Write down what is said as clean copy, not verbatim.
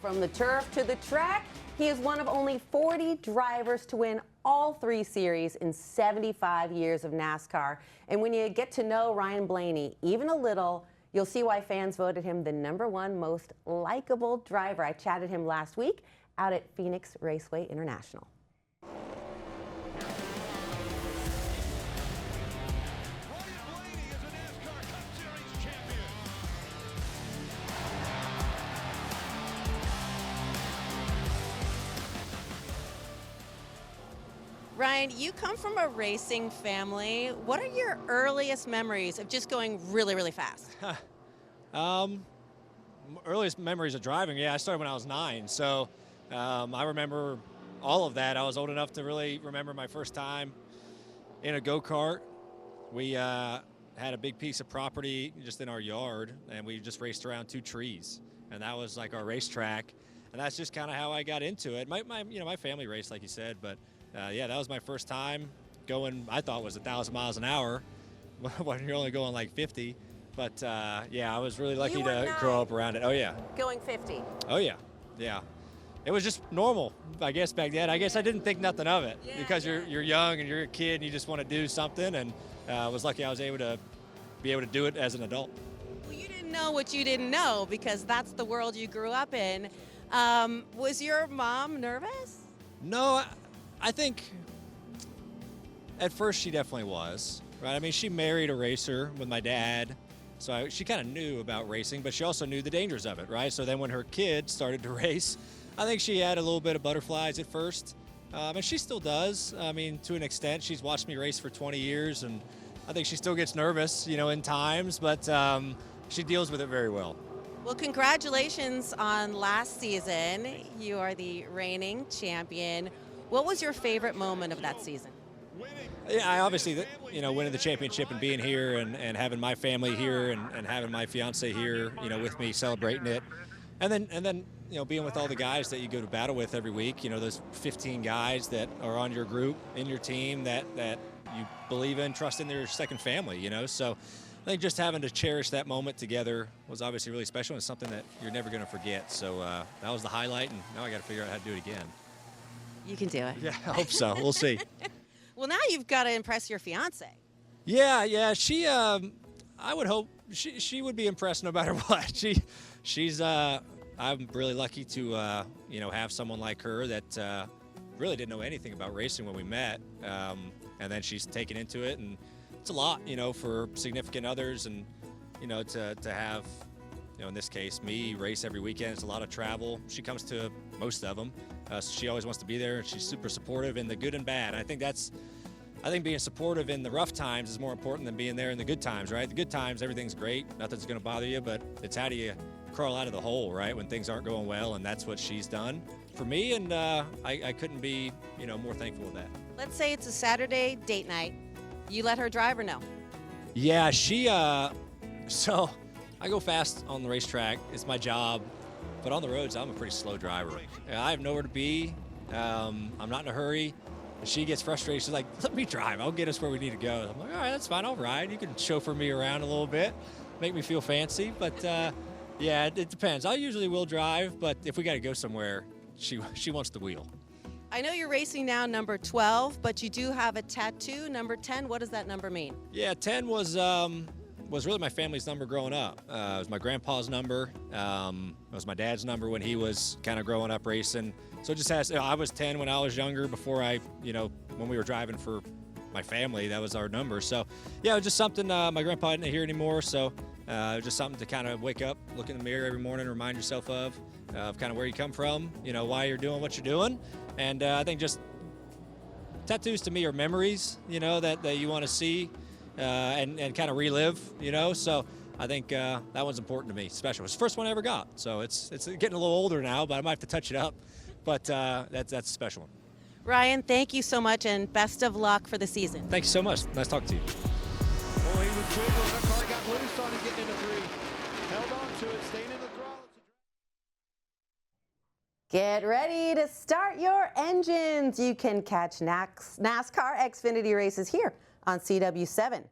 From the turf to the track, he is one of only 40 drivers to win all 3 series in 75 years of NASCAR. And when you get to know Ryan Blaney even a little, you'll see why fans voted him the #1 most likable driver. I chatted him last week out at Phoenix Raceway International. Ryan, you come from a racing family. What are your earliest memories of just going really, really fast? Earliest memories of driving, yeah, I started when I was 9. So I remember all of that. I was old enough to really remember my first time in a go-kart. We had a big piece of property just in our yard, and we just raced around 2 trees. And that was like our racetrack. And that's just kind of how I got into it. My family raced, like you said, but yeah, that was my first time going, I thought was 1,000 miles an hour when you're only going like 50. But yeah, I was really lucky to grow up around it. Oh yeah. Going 50. Oh yeah, yeah. It was just normal, I guess, back then. I guess I didn't think nothing of it because you're young and you're a kid and you just want to do something. And I was lucky I was able to do it as an adult. Well, you didn't know what you didn't know because that's the world you grew up in. Was your mom nervous? No, I think at first she definitely was, right? I mean, she married a racer with my dad, so she kind of knew about racing, but she also knew the dangers of it, right? So then when her kid started to race, I think she had a little bit of butterflies at first, and she still does. I mean, to an extent. She's watched me race for 20 years, and I think she still gets nervous, in times, but she deals with it very well. Well, congratulations on last season. You are the reigning champion. What was your favorite moment of that season? Yeah, I obviously, winning the championship and being here and having my family here and having my fiance here, with me celebrating it. And then, being with all the guys that you go to battle with every week, those 15 guys that are on your group, in your team that you believe in, trust in, their second family, So I think just having to cherish that moment together was obviously really special and something that you're never going to forget. So that was the highlight, and now I got to figure out how to do it again. You can do it. Yeah, I hope so. We'll see. Well, now you've got to impress your fiance. Yeah. She, I would hope she would be impressed no matter what. She's. I'm really lucky to have someone like her that really didn't know anything about racing when we met, and then she's taken into it, and it's a lot, for significant others, and to have. In this case, me race every weekend. It's a lot of travel. She comes to most of them. So she always wants to be there, and she's super supportive in the good and bad. I think being supportive in the rough times is more important than being there in the good times, right? The good times, everything's great. Nothing's going to bother you, but it's how do you crawl out of the hole, right, when things aren't going well, and that's what she's done for me, and I couldn't be, more thankful of that. Let's say it's a Saturday date night. You let her drive or no? Yeah, so I go fast on the racetrack. It's my job. But on the roads, I'm a pretty slow driver. I have nowhere to be. I'm not in a hurry. She gets frustrated. She's like, let me drive. I'll get us where we need to go. I'm like, all right, that's fine. I'll ride. You can chauffeur me around a little bit, make me feel fancy. But, yeah, it depends. I usually will drive, but if we got to go somewhere, she wants the wheel. I know you're racing now number 12, but you do have a tattoo, number 10. What does that number mean? Yeah, 10 was really my family's number growing up. It was my grandpa's number. It was my dad's number when he was kind of growing up racing. So it just has, I was 10 when I was younger before when we were driving for my family, that was our number. So yeah, it was just something my grandpa didn't hear anymore. So it was just something to kind of wake up, look in the mirror every morning, remind yourself of kind of where you come from, why you're doing what you're doing. And I think just tattoos to me are memories, that you want to see. And kind of relive, so I think that one's important to me, special. It's the first one I ever got, so it's getting a little older now, but I might have to touch it up, but that's a special one. Ryan, thank you so much, and best of luck for the season. Thank you so much. Nice talking to you. Oh, he was good when the car got loose on him getting into 3. Held on to it, staying in the throttle. Get ready to start your engines. You can catch NASCAR Xfinity races here on CW7.